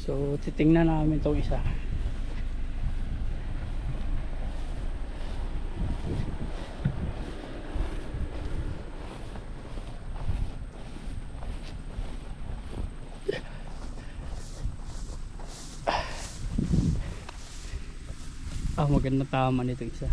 So titingnan namin itong isa. Magandang tama nito isa.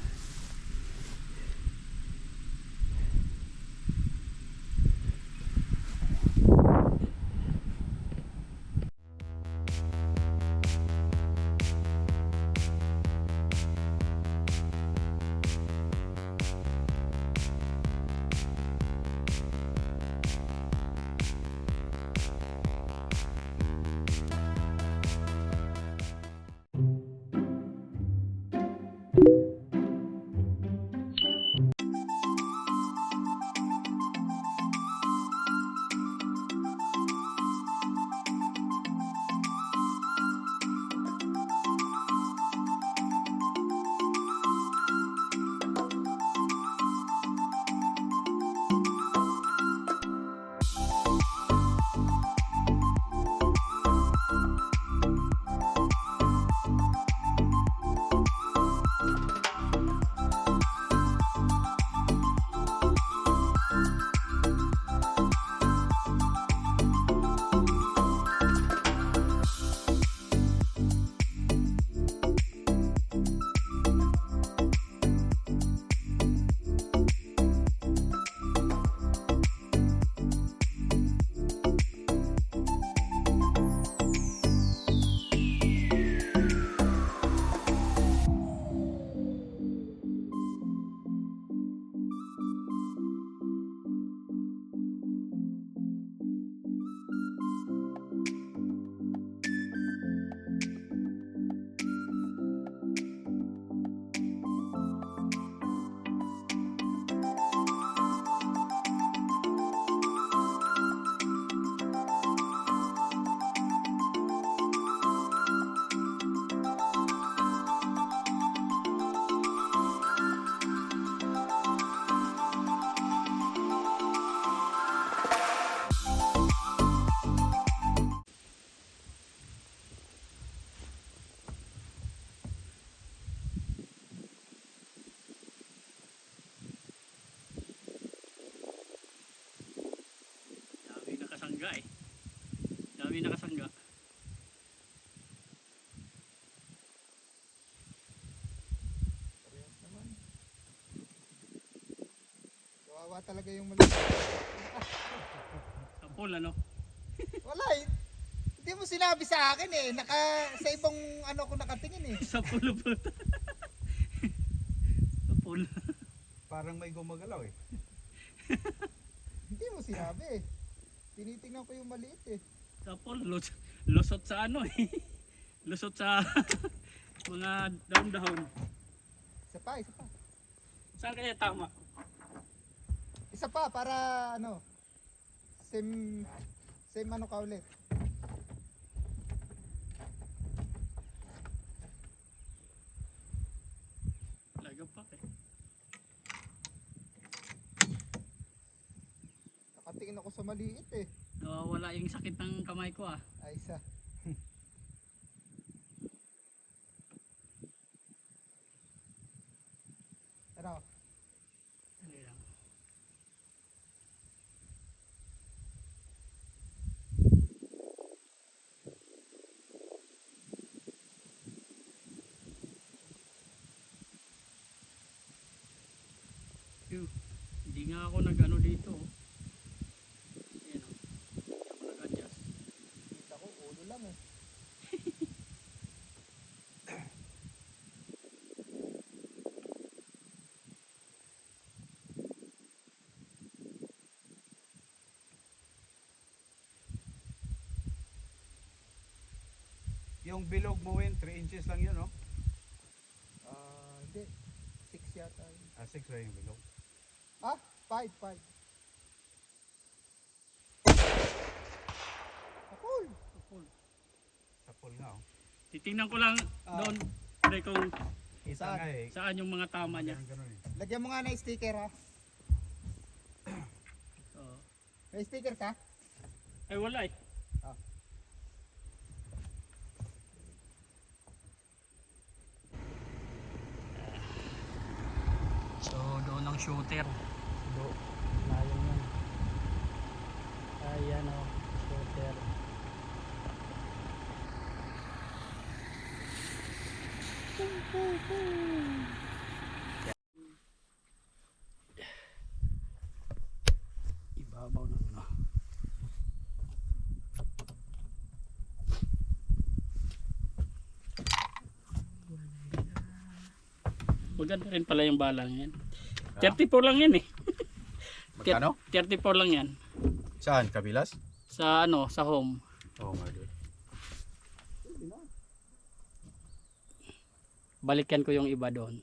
Nakasangga eh. Dami nakasangga. Parehas naman. Kawawa talaga yung maliit. Sapol ano? Wala eh. Hindi mo sinabi sa akin eh. Sa ibang ano ko nakatingin eh. Sapol po. Sapol. Parang may gumagalaw eh. Hindi mo sinabi eh. Tinitingnan ko yung maliit eh. Sapol. Lusot sa ano eh. Lusot sa mga dahon-dahon. Isa pa, isa pa. Saan kaya tama? Isa pa para ano. Same ano ka ulit. Lagapak eh. Nakatingin ako sa maliit eh. Nawawala yung sakit ng kamay ko ah. Ay isa. Ano? Dali lang. Hindi nga ako nag-ano dito. Ayan o. Hindi ako nag-adjust. Kita ko ulo lang eh. Yung bilog mo win, 3 inches lang yun, no? Hindi. 6 yata yun. 6 lang yung bilog. 5. Kapul! Sapol. Tapol nga, oh. Titingnan ko lang doon pre, kung Kita Saan? nga eh. saan yung mga tama niya. Ganun eh. Lagyan mo nga ng sticker ha. Oo. May sticker ka? Ay wala eh. Doon ang shooter. Do, layo yan. Ayan o, shooter. Ibabaw na ano. Maganda rin pala yung balang yan. 34 lang yan eh. Magkano? 34 lang yan. Saan? Kabilas? Sa ano, sa home. Oo nga doon. Balikan ko yung iba doon.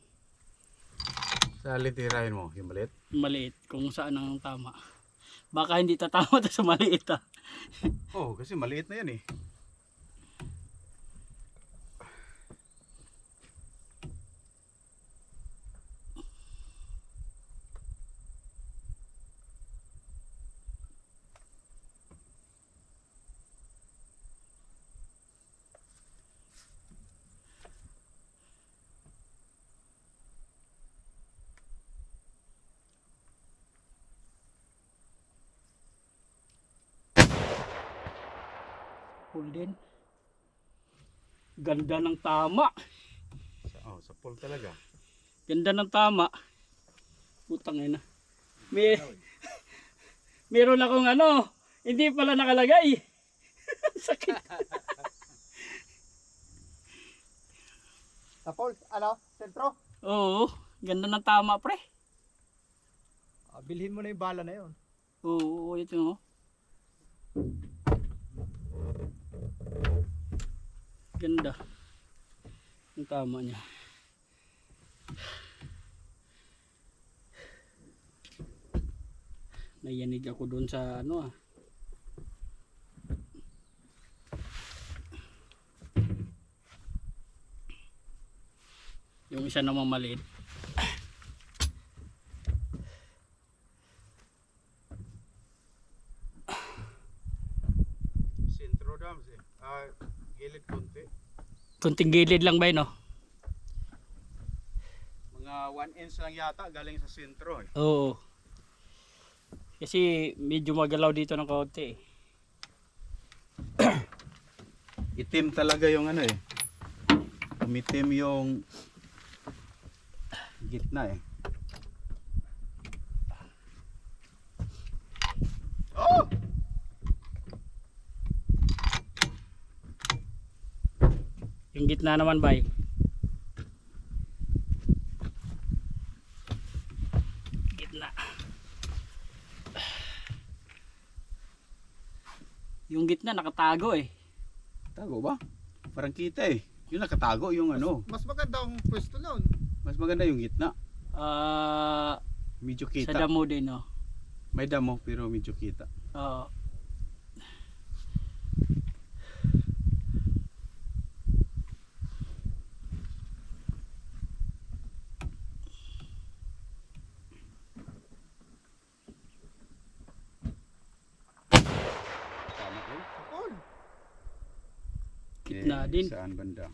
Sa litirahin mo, yung maliit? Maliit kung saan ang tama. Baka hindi tatama to sa maliit ah. Oo, kasi maliit na yan eh. Full din. Ganda ng tama. Sa pool talaga. Ganda ng tama. Putang ina. Meron akong ano, hindi pala nakalagay. Sakit. Sa Paul, ano? Sentro? Oo, ganda ng tama pre. Bilhin mo na yung bala na yun. Oo, ito oh. Ganda. Ang tama niya. Nayanig ako doon sa ano ah. Yung isa namang maliit. Sentro dams eh. Gilid konti. Kunting gilid lang ba yun oh? Mga 1 inch lang yata galing sa sentro eh. Oo. Kasi medyo magalaw dito ng kaunti eh. Itim talaga yung ano eh. Umitim yung gitna eh. Oh! Yung gitna naman bay. Gitna. Yung gitna nakatago eh. Tago ba? Parang kita eh. Yung nakatago yung ano. Mas maganda ang pwesto nun. Mas maganda yung gitna. Medyo Sa kita. damo din oh. May damo pero medyo kita. Oo. Tama ko. Sa Paul. Gitna din. Saan banda?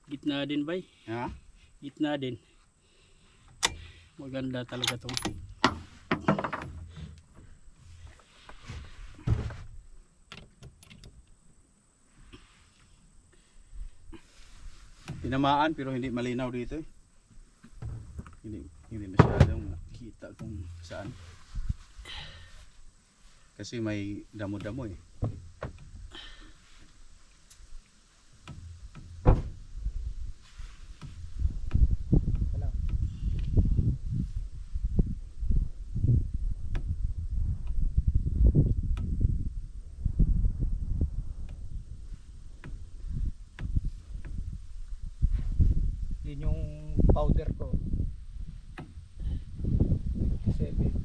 Gitna din bay. Ha? Gitna din. Maganda talaga to. Tinamaan pero hindi malinaw dito eh. Hindi masyadong nakita kung saan. Kasi may damo-damo eh. Wala. Yun yung powder ko. 7.2.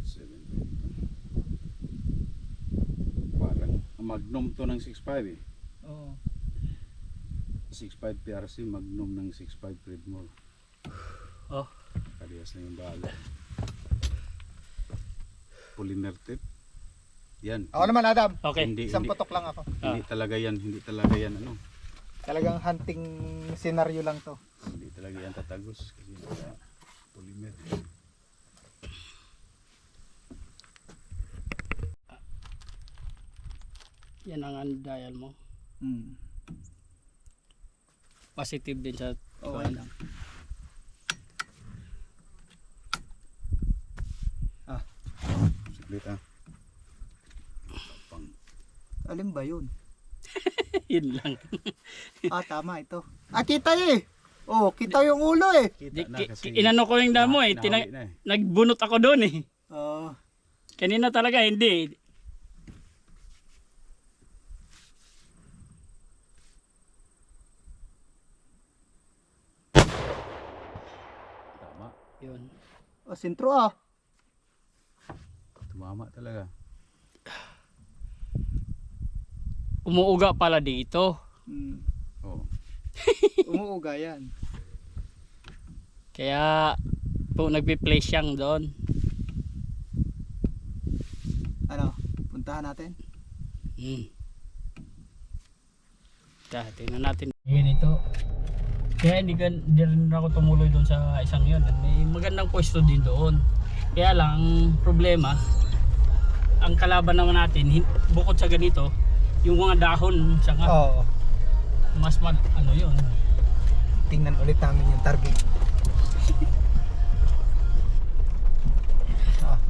7.2. Parang Magnum to ng 6.5 eh. Oo. 6.5 PRC, Magnum ng 6.5 Creedmoor. Oh. Parehas na yung bala. Polymer tip. Yan. Ako naman Adam. Okay. Isang putok lang ako. Hindi talaga yan ano. Talagang hunting scenario lang to. Hindi talaga yan tatagos kasi Polymer. Yan ang dial mo. Hmm. Positive din sa Okay lang. Saglit ah. Pang. Alin ba yun? Yun lang. Tama ito. Kita eh. Oh, kita yung ulo eh. Kita na kasi. Inano ko yung damo eh. Nahawi na eh. Nagbunot ako doon eh. Oh. Kanina talaga hindi. Tama. Yun. Sintro ah. Tumama talaga. Umuuga pala dito. Hmm. Oo. Umuuga yan. Kaya po nagpi-place siyang doon. Ano? Puntahan natin? Tingnan natin. Yan ito. Kaya hindi rin ako tumuloy doon sa isang yun. May magandang pwesto din doon. Kaya lang, ang problema, ang kalaban naman natin, bukod sa ganito, yung mga dahon, sanga, Oo. mas ano yun. Tingnan ulit namin yung target.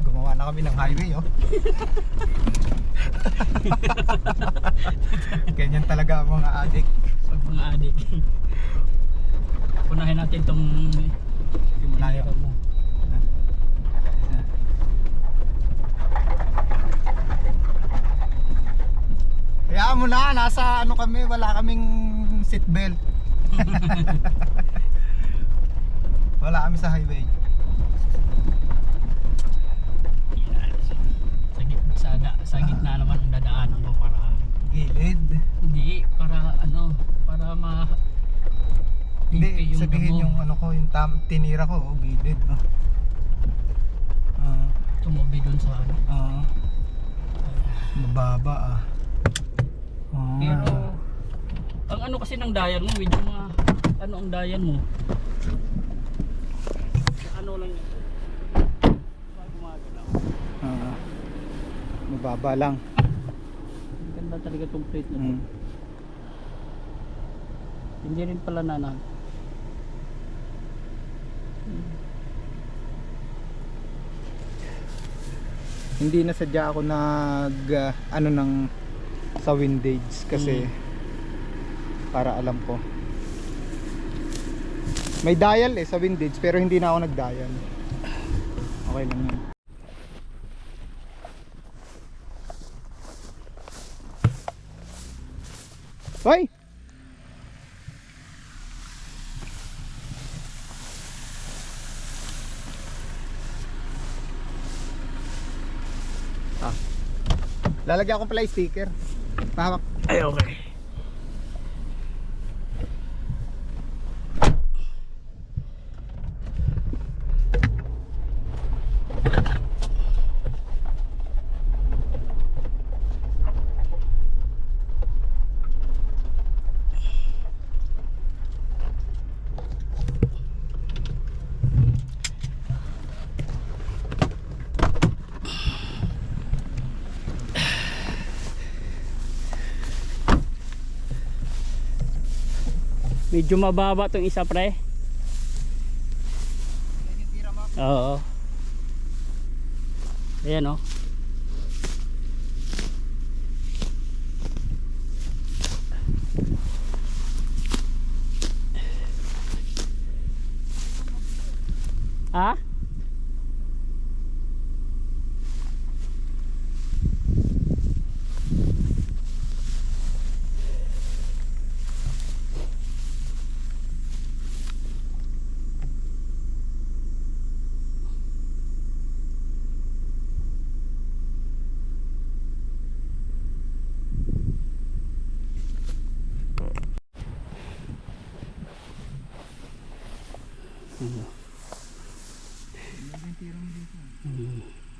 Gumawa na kami ng highway oh. Ganyan talaga ang mga adik. Pag mga adik. Punahin natin itong Yung malayo. mo. Kaya mo na, nasa ano kami, wala kaming seatbelt. Wala kami sa highway. Sa gitna naman ang dadaanan ko para Gilid. hindi para ano para ma Hindi, sabihin damo. yung ano ko, yung tinira ko, oh, gilid. Tumobi dun sa ano. Mababa ah. Pero ang ano kasi ng dial mo medyo ano ang dial mo? Ano lang yun? Gumagalaw. Mababa lang. Ganda talaga itong plate na to. Hindi rin pala nanag. Hindi na sadya ako nag ano ng sa windage kasi para alam ko. May dial sa windage pero hindi na ako nag-dial. Okay lang yun. Hoy! Lalagyan ko pala yung sticker. Pahawak. Ay okay. Medyo mababa tong isa pre. Oo. Ayan oh. Ha?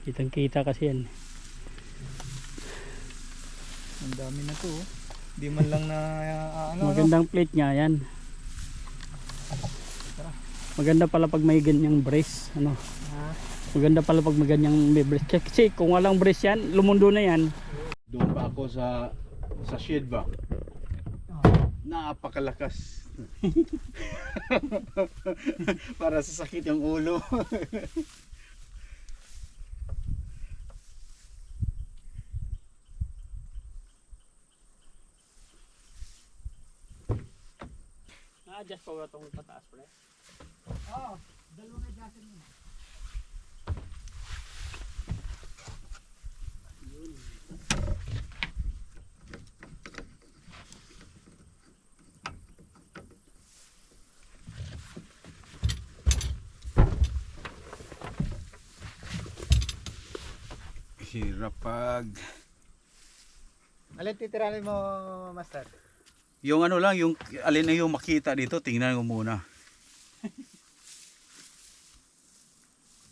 Kitang kita kasi yan. Ang dami na to. Di man lang na ano. Magandang plate nga yan. Tara. Maganda pala pag may ganyang brace, ano. Ha? Maganda pala pag may ganyang may brace. Kasi kung walang brace yan, lumundo na yan. Doon pa ako sa shed ba? Napakalakas. Para sa sakit yung ulo. Na-adjust ko ba itong pataas pre? Oo, dalawang adjustin mo. Hirap pag Alin titiranin mo, Master? yung ano lang, yung alin na yung makita dito, tingnan ko muna.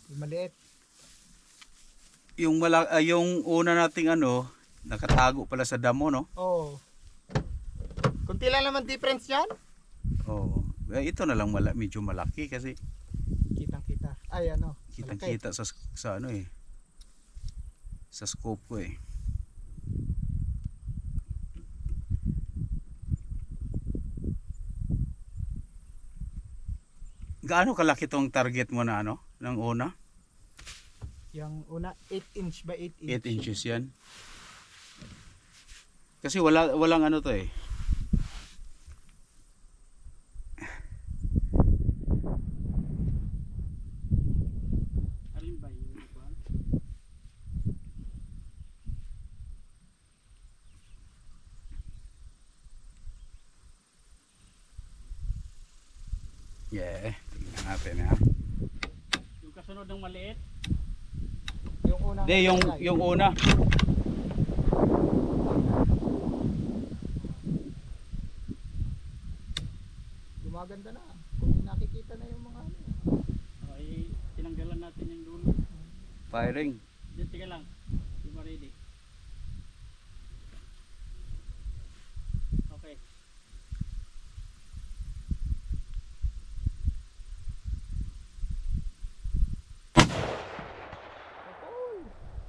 Yung maliit. Yung una nating ano, nakatago pala sa damo, no? Oo. Kunti lang naman difference yan. Oo. Ito na lang medyo malaki kasi Kitang-kita. Ay, ano. kitang-kita sa ano eh. Sa scope ko eh. Gaano kalaki tong target mo na ano? Ng una? Yung una, 8 inch by 8 inch. 8 inches yan. Kasi walang ano to eh. Alin ba yung kuwan? Yeah, tingnan natin ha. Yung kasunod ng maliit? Yung una. Hindi, yung una. Gumaganda na. Kung nakikita na yung mga ano. Okay, tinanggalan natin yung dulo. Firing. Diyan, tiga lang. Hindi mo ready. Okay.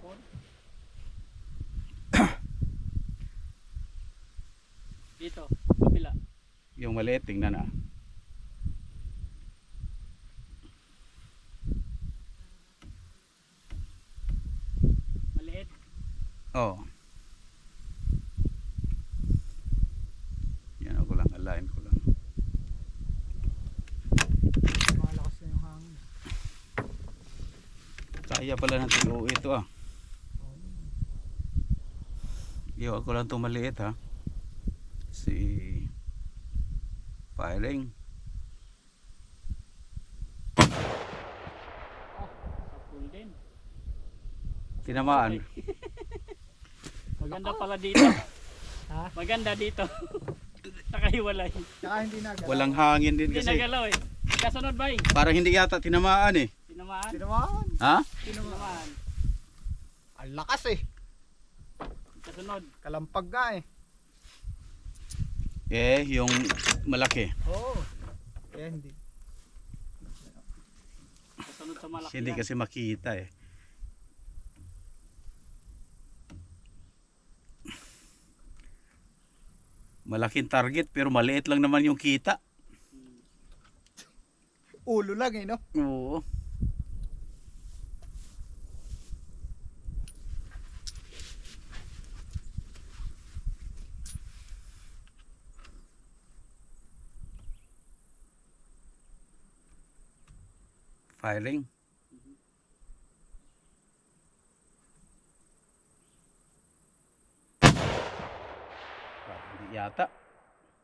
Four. Dito, kabila. Yung maliit, tingnan ah. Maliit. Oh. Yan ako lang, align ko lang. Malakas na yung hangin. Kaya pala natin uuwi ito ah. Iyo ako lang itong maliit ha. Si firing. Kapul din. Tinamaan. Maganda pala dito. Ha? Maganda dito. Nakahiwalay. Tsaka hindi nagalaw. Walang hangin din Hindi kasi. nagalaw eh. Kasunod ba eh? Parang hindi yata tinamaan eh. Tinamaan? Tinamaan. Ha? Tinamaan. Ang lakas eh. Kasunod. Kalampag nga eh. Eh, yung malaki. Oo. Kaya hindi. Kasunod sa malaki Hindi yan. kasi makita eh. Malaking target pero maliit lang naman yung kita. Ulo lang eh, no? Oo. Firing. Hindi yata.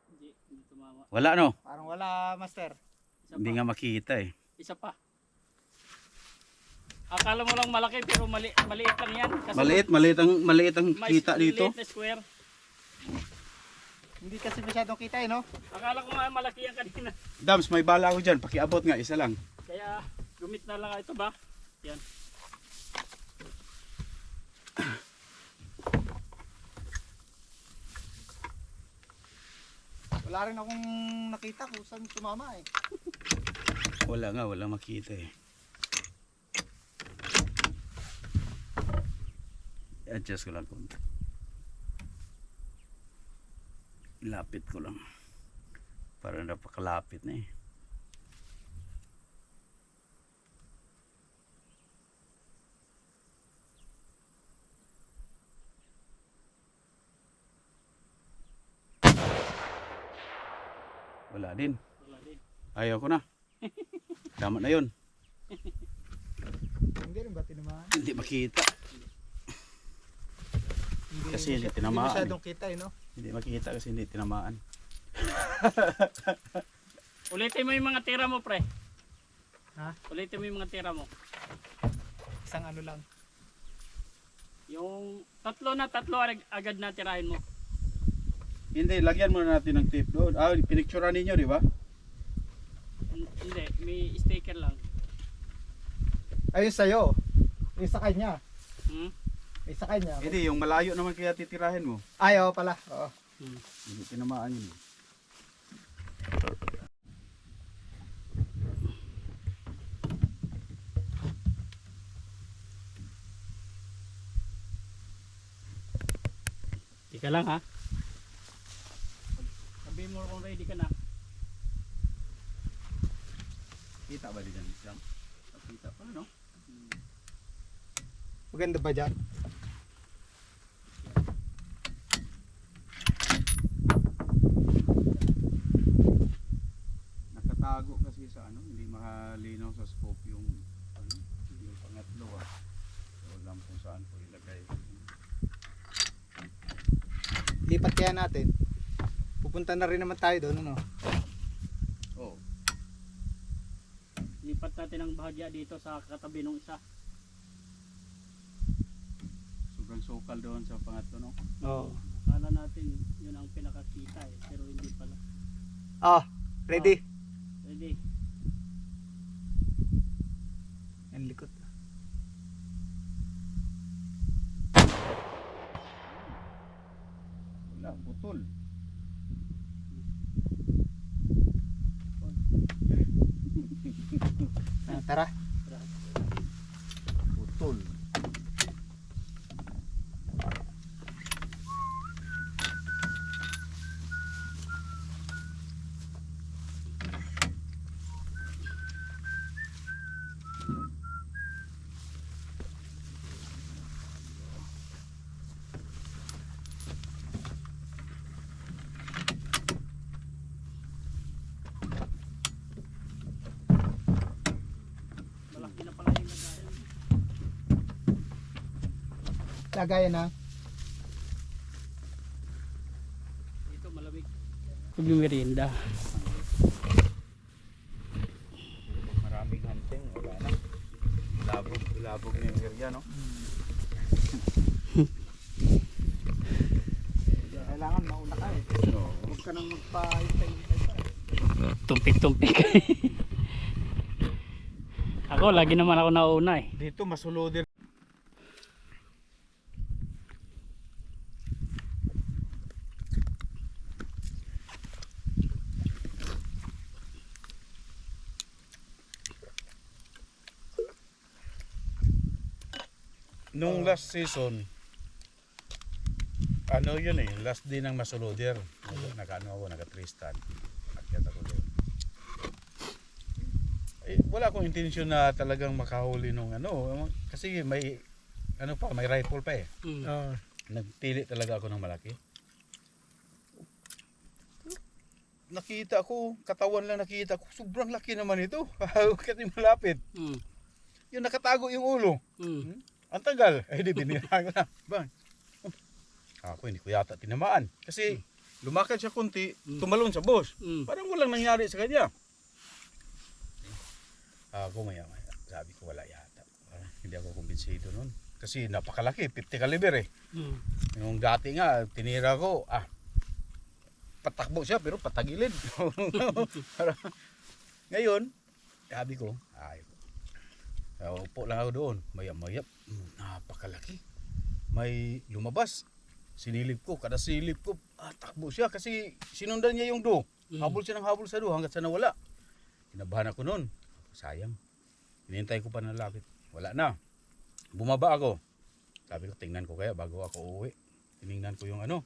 Hindi tumama. Wala no. Parang wala, Master. Isa Hindi pa. nga makita eh. Isa pa. Akala mo lang malaki pero maliit lang yan. Kasunod, Maliit ang may kita dito. maliit na square. Hindi kasi masyadong kita eh, no? Akala ko nga malaki yan kanina. Dams, may bala ako dyan. Pakiabot nga, isa lang. Kaya gumit na lang ito ba? Yan. Wala rin akong nakita kung saan sumama eh. Wala nga, wala makita eh. I-adjust ko lang konti. Ilapit ko lang. Para napakalapit na eh. Wala din. Wala din. Ayaw ko na. Tama na yun. Hindi rin ba tinamaan? Hindi makita. Kasi hindi tinamaan. Hindi masyadong kita eh, no? Hindi makita kasi hindi tinamaan. Ulitin mo yung mga tira mo, pre. Ha? Ulitin mo yung mga tira mo. Isang ano lang. Yung tatlo agad na tirahin mo. Hindi, lagyan muna natin ng tape doon. Ah, pinicturean ninyo, di ba? Hindi, may sticker lang. Ayun sa'yo. Yung sa kanya. Hmm? Yung sa kanya. Hindi, yung malayo naman kaya titirahin mo. Ayaw pala. Oo. Hmm. Hindi tinamaan yun. Tika lang ha. Sabihin mo kung ready ka na. Kita ba din yan? Kita pa, no? Maganda ba dyan? Nakatago kasi sa ano, hindi mahalinaw sa scope yung ano, yung pangatlo ah. So, alam kung saan ko ilagay. Lipat kaya natin. Pupunta na rin naman tayo doon, ano? Oh, Lipat natin ang bahagya dito sa katabi ng isa. sobrang sukal doon sa pangatlo, no? Oo. Akala natin yun ang pinakakita eh, pero hindi pala. Ah, ready? Ready? Ang likot. Wala, putol. Ah, tara. Putol. Malaki na pala yung lagayan. Lagayan na. Dito malamig. Pag-merienda. Maraming hunting, wala na. Labog na yung area, no? Kailangan mauna ka eh. Oo. Huwag ka nang magpa-hintay-hintay pa. Tumpik-tumpik. Ako, lagi naman ako nauna eh. Dito masulodir. Nung last season, ano yun eh, last din ng masulodir. Naka-ano ako, naka-Tristan. Akyat ako doon. Eh, wala akong intensyon na talagang makahuli nung ano. Kasi may, ano pa, may rifle pa eh. Mm. Nagpili talaga ako ng malaki. Nakita ko, katawan lang nakita ko, sobrang laki naman ito. Kasi malapit. Mm. Yung nakatago yung ulo. Mm. Ang tagal. Ay, di binirang ko na. Bang. Ako, hindi ko yata tinamaan. Kasi lumakad siya kunti, tumalon sa boss. Mm. Parang walang nangyari sa kanya. Ako maya. Sabi ko wala yata. Hindi ako kumbinsido nun. Kasi napakalaki, 50 caliber eh. Mm. Yung dati nga, tinira ko, patakbo siya pero patagilid. Ngayon, sabi ko, upo lang ako doon. Mayap-mayap, napakalaki. May lumabas. Sinilip ko, kada silip ko, takbo siya kasi sinundan niya yung do. Habol siya ng habol sa do hanggat sa nawala. Kinabahan ako noon. sayang. Hinihintay ko pa na lapit. Wala na. Bumaba ako. Sabi ko, tingnan ko kaya bago ako uuwi. Tiningnan ko yung ano,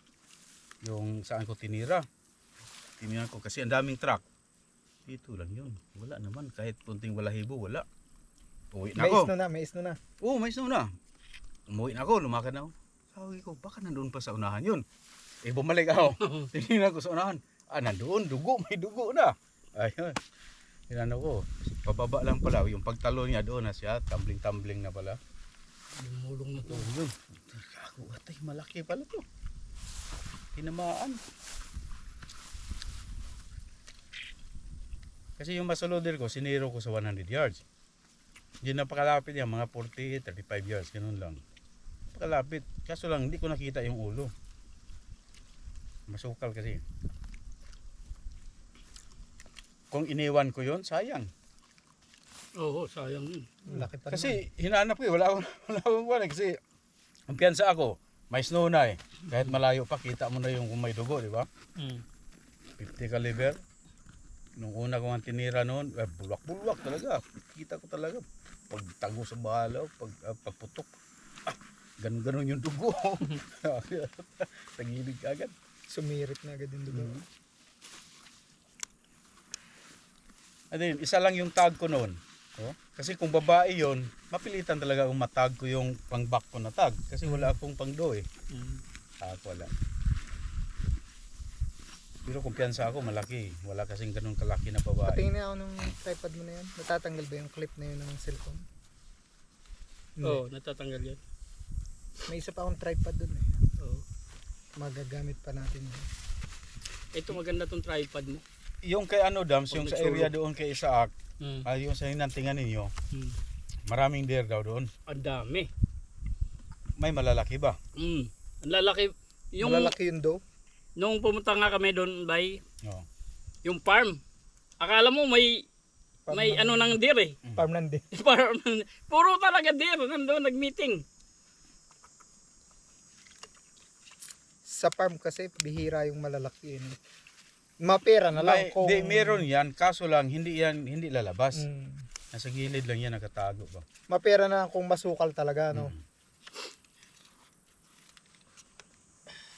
yung saan ko tinira. Tiningnan ko kasi ang daming truck. Ito lang yun. Wala naman. Kahit kunting balahibo, wala. Uwi na May ako. isno na, may isno na. Oo, may snow na. Umuwi na ako, lumakad na ako. Sabi ko, baka nandoon pa sa unahan yun. Bumalik ako. Tinignan ko sa unahan. Nandoon, dugo, may dugo na. Ayun. Tinanong ko, pababa lang pala. Yung pagtalo niya doon na siya, tumbling-tumbling na pala. Lumulong na to. Yun. Ako, atay, malaki pala to. Tinamaan. Kasi yung muscle ko, siniro ko sa 100 yards. Hindi napakalapit yan, mga 40, 35 yards, ganun lang. Napakalapit. Kaso lang, hindi ko nakita yung ulo. Masukal kasi. Kung iniwan ko yon sayang. Oo, sayang yun. Laki pa naman. Kasi hinahanap ko wala akong wala. Kasi ang piyansa ako, may snow na eh. Kahit malayo pa, kita mo na yung kung may dugo, di ba? 50 caliber. Nung una ko ang tinira noon, bulwak-bulwak talaga. Kita ko talaga. Pagtago sa bala, pagputok. Ganun-ganun yung dugo. Tagilid ka agad. Sumirit na agad yung dugo. Ano yun, isa lang yung tag ko noon. Oh? Kasi kung babae yon, mapilitan talaga akong matag ko yung pang-back ko na tag. Kasi wala akong pang-do eh. Wala. Pero kumpiyansa ako, malaki. Wala kasing ganun kalaki na babae. Patingin na ako ng tripod mo na yan. Natatanggal ba yung clip na yun ng cellphone? Hindi. Oo, natatanggal yan. May isa pa akong tripod dun eh. Oo. Magagamit pa natin yun. Ito maganda tong tripod mo. Yung kay ano Dams, Pag yung sa nagsulog. area doon kay Isaac, Mm. yung sa hinantingan ninyo, Mm. maraming deer daw doon. Ang dami. May malalaki ba? Ang lalaki. Yung, Malalaki yun daw. nung pumunta nga kami doon by Oo. yung farm. Akala mo may ano ng deer eh. Farm lang din. Farm. Puro talaga deer. Nandun nag-meeting. Sa farm kasi bihira yung malalaki yun. Mapera na lang kung... Meron yan, kaso lang hindi lalabas. Mm. Nasa gilid lang yan, nakatago ba? Mapera na kung masukal talaga, no?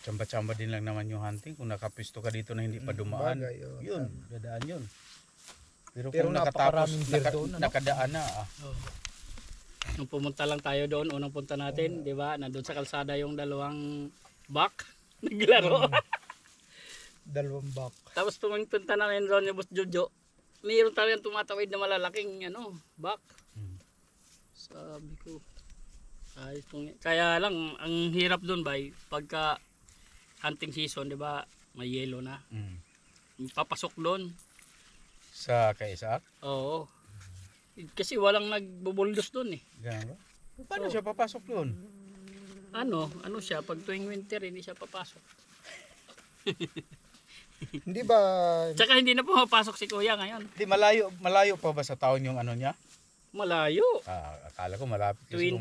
Tsamba-tsamba din lang naman yung hunting. Kung nakapisto ka dito na hindi pa dumaan, Bagay, oh. yun, dadaan yun. Pero Pero kung nakatapos, napakaraming deer doon, ano? nakadaan na. Nung pumunta lang tayo doon, unang punta natin, di ba? Nandun sa kalsada yung dalawang buck. Naglaro. Dalawang back. Tapos pumunta namin doon yung Boss Jojo. Mayroon talagang tumatawid na malalaking buck. Sabi ko, ayos pong, kaya lang, ang hirap doon pagka hunting season, di ba? May yellow na. Papasok doon. Sa kay Isaac? Oo. Kasi walang nagbubuldos doon eh. Ganun ba? Paano siya papasok doon? Ano siya, pag tuwing winter, hindi siya papasok. Hindi ba... Tsaka hindi na pumapasok si Kuya ngayon. Di malayo pa ba sa taon yung ano niya? Malayo. Akala ko malapit kasi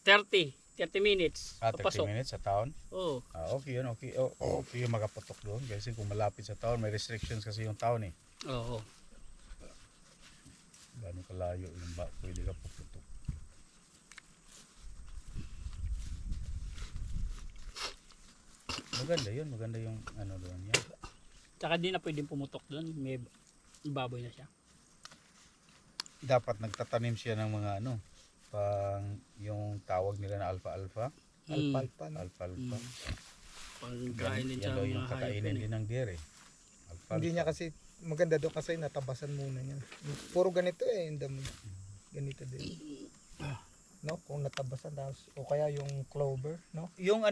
30 minutes. 30 Papasok. minutes sa taon. Oo. Okay yun, okay. Okay yung makaputok doon kasi kung malapit sa taon, may restrictions kasi yung taon eh. Oo. Gano'ng kalayo yung pwede ka puputok. Maganda yung ano doon yan. Tsaka di na pwedeng pumutok doon. May baboy na siya. Dapat nagtatanim siya ng mga pang yung tawag nila na alfalfa. Alfalfa, no? Alfalfa. Pangkainin Yan siya daw mga yung hayop kakainin yun eh. din ng deer eh. Alfalfa. Hindi niya kasi... Maganda doon kasi natabasan muna niya. Puro ganito eh. Yung damo. Ganito din. No? Kung natabasan tapos... O kaya yung clover, no? Yung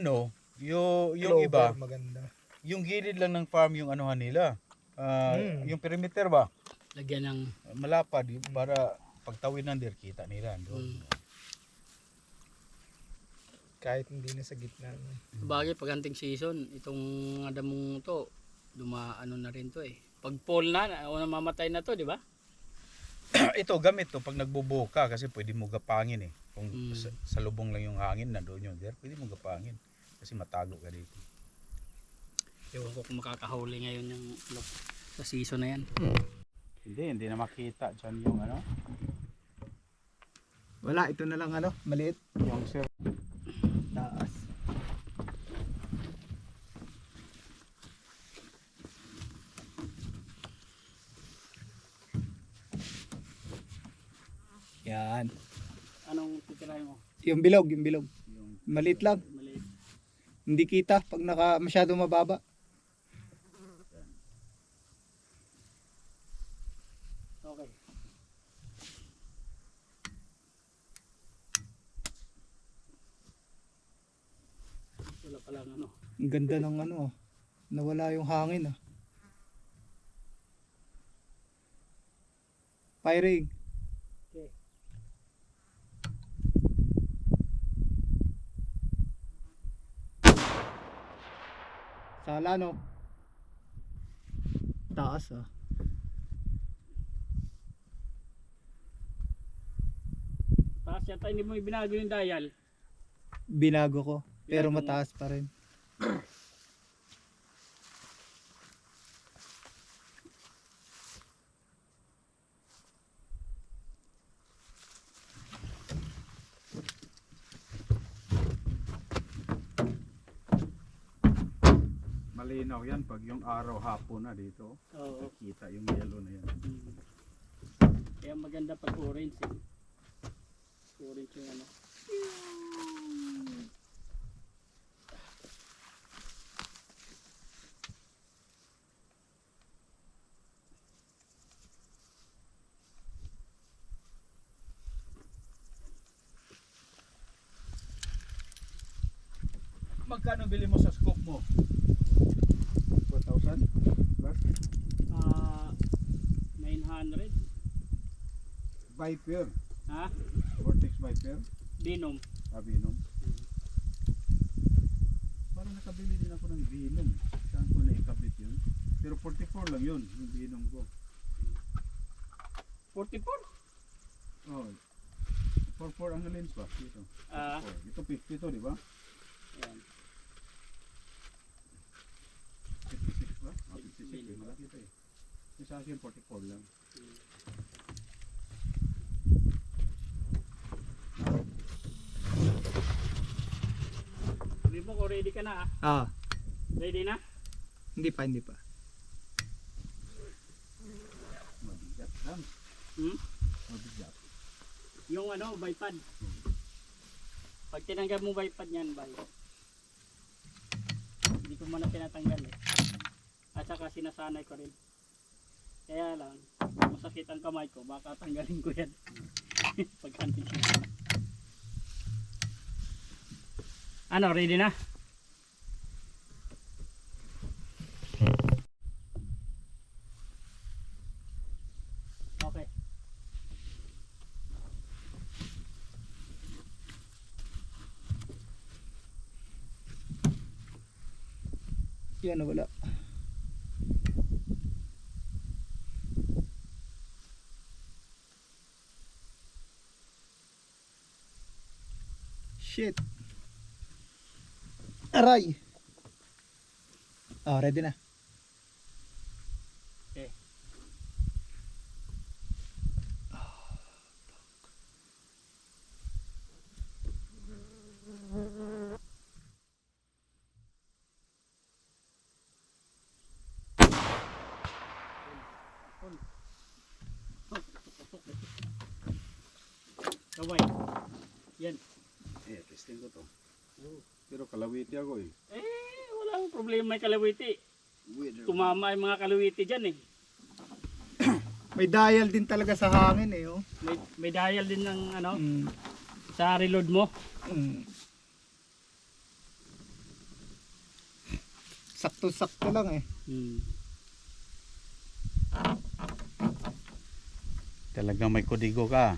yung Clover, iba, maganda. yung gilid lang ng farm yung anuhan nila. Yung perimeter ba? Lagyan ng Malapad para pagtawid ng deer kita nila doon. Kahit hindi na sa gitna. No? bagay pag hunting season. Itong adamong to, dumaano na rin to eh. Pag fall na, o namamatay na to, di ba? Ito gamit to pag nagbubuo ka kasi pwede mo gapangin eh. Kung Mm. sa lubong lang yung hangin nandoon yung deer, pwede mo gapangin kasi matago ka dito. Ewan ko kung makakahuli ngayon yung sa season na yan. Hindi na makita dyan yung ano. Wala, ito na lang ano, maliit. Yung sir. Taas. Yan. Anong titirahin mo? Yung bilog, yung bilog. Yung Maliit lang. Maliit. Hindi kita pag masyado mababa. Okay. Wala palang ano. Ang ganda ng ano, nawala yung hangin ah. Firing. Okay. Sala no. Taas ah. Taas yata, hindi mo ibinago yung dial. Binago ko. Pero Binago mo? mataas pa rin. malinaw yan pag yung araw hapon na dito. Oo. Kita yung yellow na yan. Kaya maganda pag orange eh. Orange yung ano. Magkano bili mo sa scope mo? 4,000 plus? 900. Viper. Ha? Vortex Viper. Binom. Venom. Parang nakabili din ako ng Venom. Saan ko naikabit yun? Pero 44 lang yun, yung Venom ko. 44? Oh. 44 ang lens ba? Dito. Ah. 44. Ito 50 to, di ba? Ayan. 56 ba? Ah, 56 eh. Malaki ito eh. Yung sa akin 44 lang. Sabi mo ko ready ka na ah. Ah, Ready na? hindi pa, hindi pa. Mabigat lang. Hmm? Mabigat. Yung ano, bipod. Pag tinanggal mo bipod niyan, bay. Hindi ko muna tinatanggal eh. At saka sinasanay ko rin. Kaya lang, masakit ang kamay ko, baka tanggalin ko yan. Pag ano, ready na? Okay. Yan, wala. Shit. Aray. Oh, ready na. Okay. Kaway. Yan. Eh, testing ko to. Pero kalawiti ako eh. Walang problema may kalawiti. Weather. Tumama yung mga kalawiti dyan eh. May dial din talaga sa hangin eh, oh. May dial din ng ano, Mm. sa reload mo. Mm. Sakto-sakto lang eh. Talagang may kodigo ka.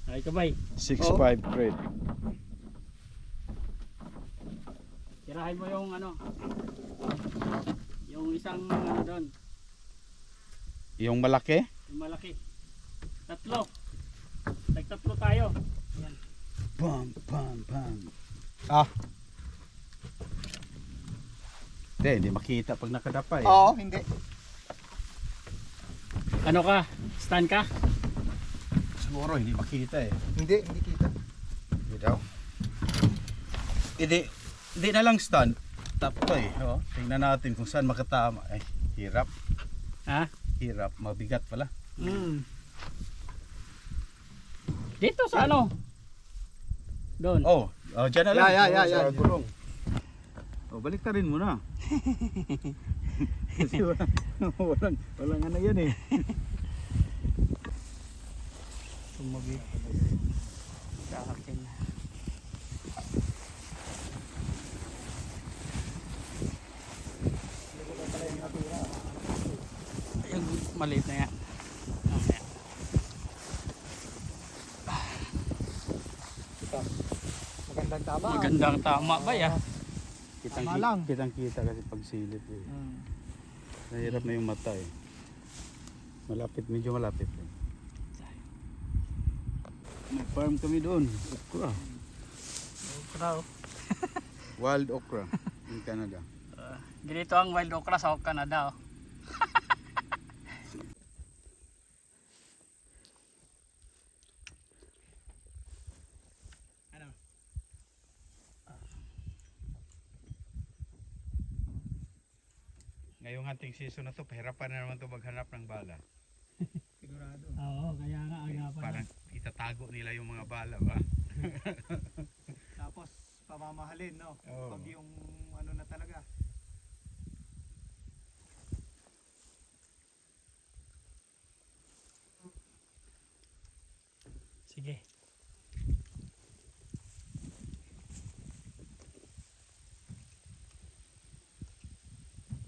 Ay kabay. 6.5 grade. Tirahin mo yung ano. Yung isang ano doon. Yung malaki? Yung malaki. Tatlo. Nagtatlo tayo. Yan. Bam, bam, bam. Ah. Hindi makita pag nakadapa eh. Oo, hindi. Ano ka? Stand ka? Siguro hindi makita eh. Hindi kita. Hindi daw. Hindi na lang stand. Tapos eh. Oh. Tingnan natin kung saan makatama. Ay, hirap. Ha? Hirap. Mabigat pala. Dito sa ano? Doon. Oh, dyan na lang. Yeah. Sa gulong. Oh, balik ta rin mo na. Kasi walang ano yan eh. Sumabi. Sa akin. Yung maliit na yan. Mamaya. Magandang tama. Magandang tama ba ya? Tama lang. Kitang-kita kasi pag silip eh. Nahirap na yung mata eh. Medyo malapit eh. May farm kami doon. Okra. Okra. Wild okra in Canada. Ganito ang wild okra sa Canada. Ngayong hunting season na to, pahirapan na naman to maghanap ng bala. Sigurado. Oo, kaya nga agapan. Parang itatago nila yung mga bala ba? Tapos pamamahalin, no? Oo. Pag yung ano na talaga. Sige.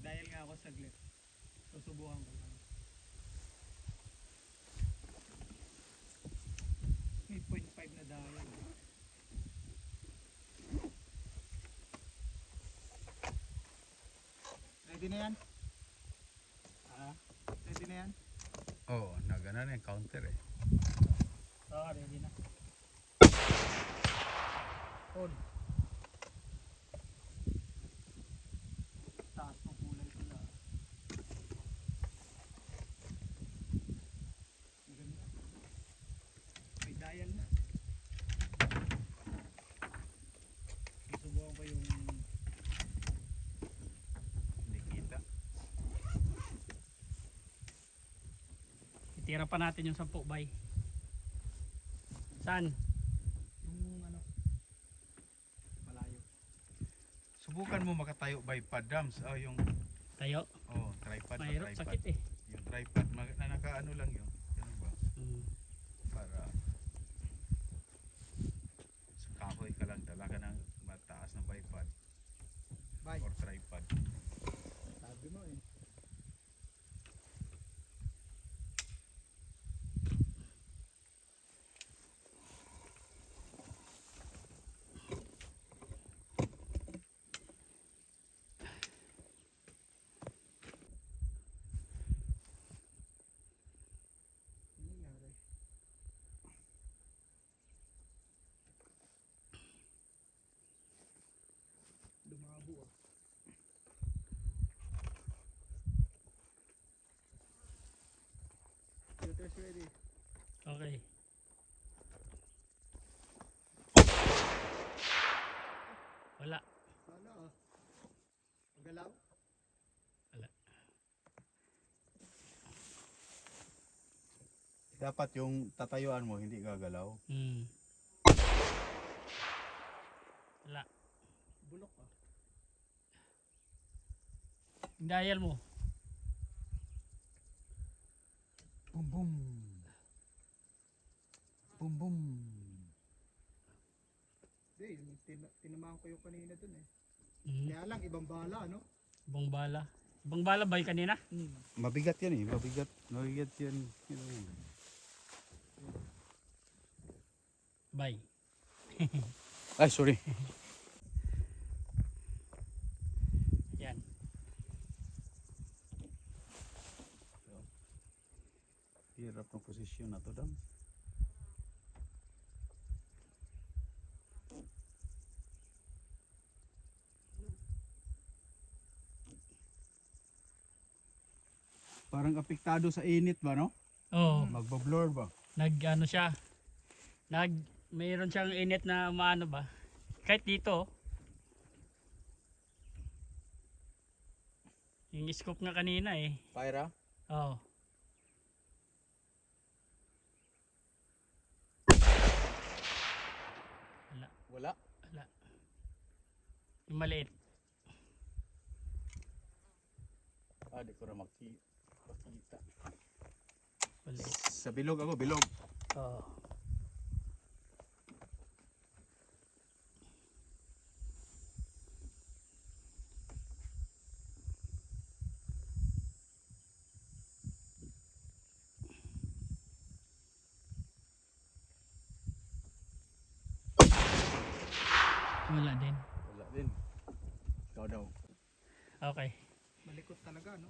Dahil nga ako saglit. Susubukan ko lang. May 0.5 na dahil. Ready na yan? Ready na yan? Oo, nagana na yung counter eh. Oo, ready na. On. Taas ng kulay ko na. Maganda. May dial na. Susubukan ko yung Hindi kita. Itira pa natin yung 10 bay. Saan? yung ano malayo. Subukan mo makatayo by padams. Oh, yung Tayo. tripod. Mahirap, Tripod. sakit eh. Yung tripod, na nakaano lang yun. Ganun ba? Para sa kahoy ka lang, dala ka ng mataas na bipod Bye. or tripod. Sabi mo eh. Ano nangyari? Lumabo ah. Shooter's ready. Okay. Wala. Sana ah. Magalaw? Dapat yung tatayuan mo hindi gagalaw. Wala. Bulok ah. Dial mo. Boom boom. Boom boom. Hindi, tinamaan ko yung kanina dun eh. Kaya lang, ibang bala, no? Ibang bala. Ibang bala ba yung kanina? Mabigat yan eh, mabigat yan. Bay. Ay, sorry. Yan. Hirap ng posisyon na to, Dam. Parang apektado sa init ba, no? Oo. Magbablur ba? Nag-ano siya. Mayroon siyang init na maano ba. Kahit dito. Yung scoop nga kanina eh. Pyra? Oo. Wala. Wala. Yung maliit. Di ko na makita. Maliit. Sa bilog ako, bilog. Oo. Wala din. Wala din. Ikaw daw. Okay. Malikot talaga, no?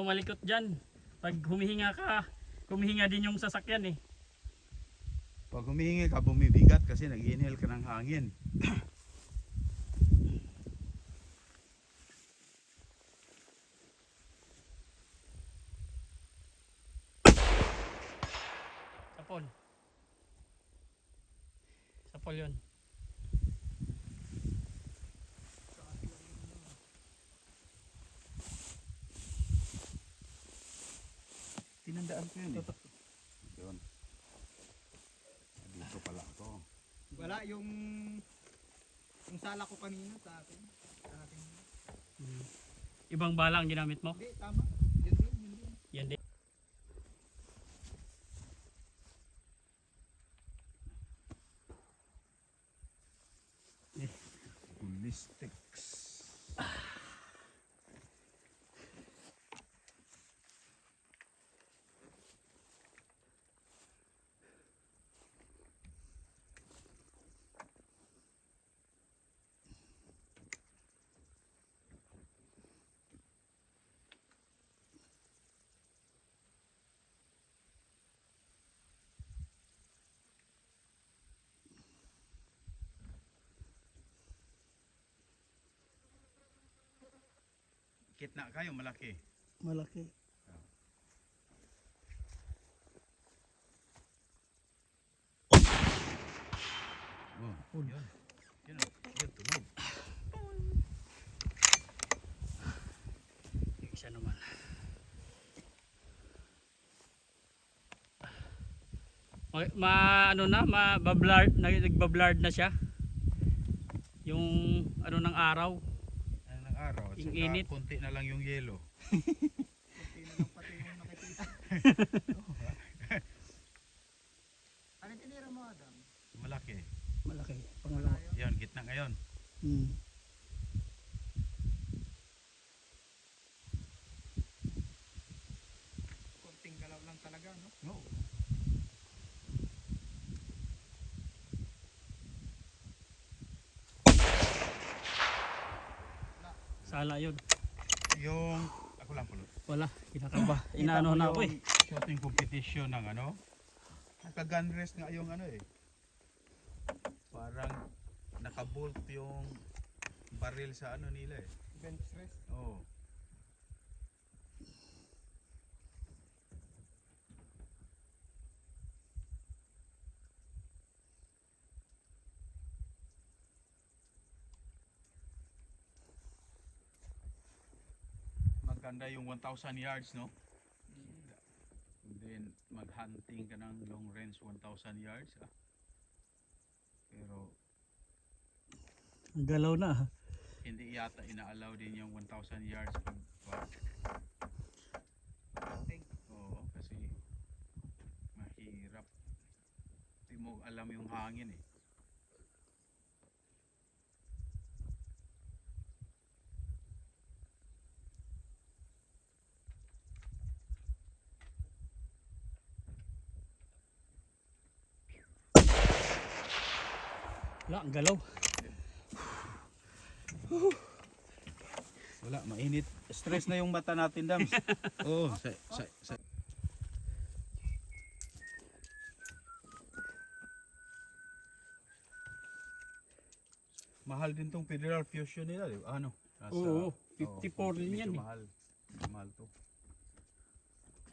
Malikot dyan. Pag humihinga ka, humihinga din yung sasakyan eh. Pag humihingi ka, bumibigat kasi nag-inhale ka ng hangin. Sapol. Sapol yun. Tinandaan ko yun eh. Yun. Dito pala ako. Wala yung sala ko kanina sa akin. Ibang bala ang ginamit mo? Hindi, tama. Yun din, yun din. Yan din. Ballistics. Kitna kayo, malaki. Malaki. Oh, yun. Yun, yun, tunog. Yung isa naman. Nagbablard na siya. Yung ano ng araw. Ano ng araw, at Yung saka init. konti na lang yung yelo. Kunti na lang pati yung nakikita. Ano tinira mo, Adam? Malaki. Malaki. Pangalawa. Yan, gitna ngayon. Kunting galaw lang talaga, no? No. Sala yun. Yung, ako lang pulot. Wala. Kinakaba. Inaano na ako eh. Shooting competition ng ano. Naka-gun rest nga yung ano eh. Parang nakabolt yung barrel sa ano nila eh. Bench rest. Oo. Maganda yung 1,000 yards, no? And then mag-hunting ka ng long range 1,000 yards. Pero Ang galaw na. hindi yata ina-allow din yung 1,000 yards pag hunting. Oo, kasi mahirap. Hindi mo alam yung hangin eh. Wala. Ang galaw. Wala, mainit. Stress na yung mata natin, Dams. Oo, sa mahal din tong Federal Fusion nila, di ba? Ano? Oo, 54 din medyo yan eh. mahal. Mahal to.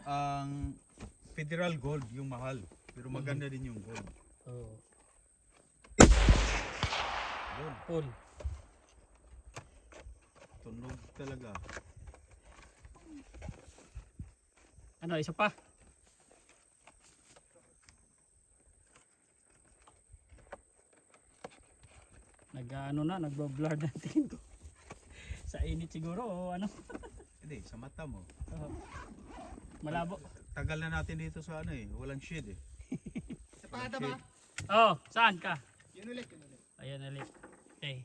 ang Federal Gold yung mahal. Pero maganda din yung gold. Oo. Yun, Full. tunog talaga. Ano, isa pa? Nag-ano na, nagbo-blur na tingin ko. Sa init siguro o ano. Hindi, sa mata mo. Oo. Malabo. Tagal na natin dito sa ano eh, walang shade eh. Sa pangata ba? Oh, saan ka? Yun ulit, yun ulit. Ayan ulit. Okay.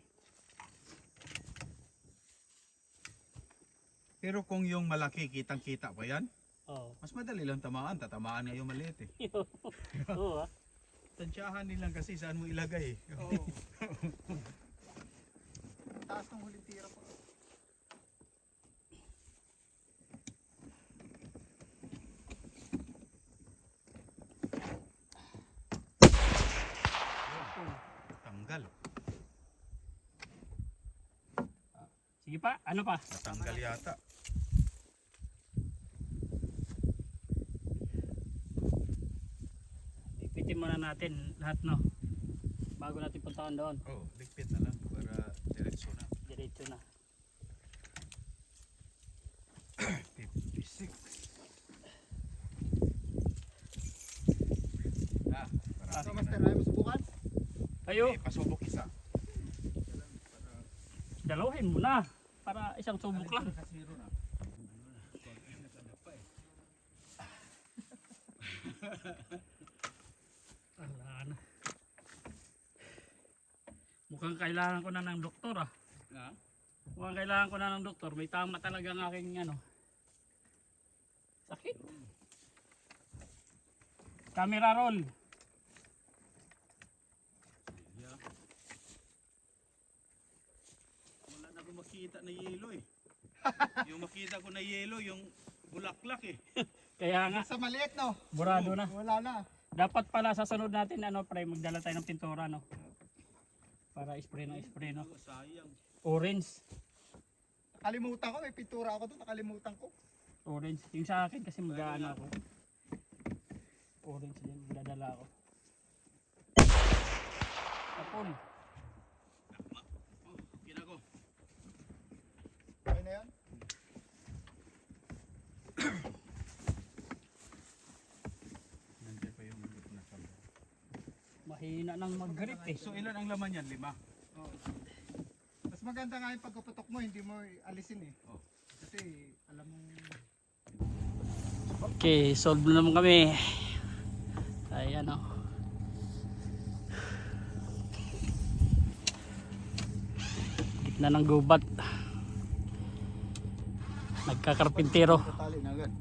Pero kung yung malaki, kitang-kita pa yan, Oh. mas madali lang tamaan. Tatamaan nga yung maliit eh. Oo ah. Tansyahan nilang kasi saan mo ilagay eh. Oo. Taas ng huling tira po. Tanggal. Sige pa, ano pa? Natanggal yata. Ipitin muna natin lahat no. Bago natin puntahan doon. Oh, ligpit na lang para diretso na. Diretso na. 56. Ah, So, parating master, na. ayaw mo subukan? Ayo, Eh, pasubok isa. dalawahin mo na. Para isang subok lang. Kasiro na. Wala na. Mukhang kailangan ko na ng doktor ah. Na? Mukhang kailangan ko na ng doktor. May tama talaga ang aking ano. Sakit. Camera roll. Yeah. Wala na akong makita na yelo eh. Yung makita ko na yelo, yung bulaklak eh. Kaya nga, Sa maliit, no? burado na. Wala na. Dapat pala sa sunod natin ano pre, magdala tayo ng pintura no. Para spray no. Sayang. Orange. Nakalimutan ko, may pintura ako doon, nakalimutan ko. Orange. Yung sa akin kasi mag-ano ako. Orange din, magdadala ako. Tapon. Oh, kinako. Okay na yan? Nandiyan pa yung nasama. Mahina nang mag-grip eh. So ilan ang laman yan? 5? Oo. Mas maganda nga yung pagkaputok mo, hindi mo alisin eh. Oh. Kasi alam mo, Okay, solve na naman kami. Ayan o. Gitna ng gubat. Nagkakarpintero. Tali na agad.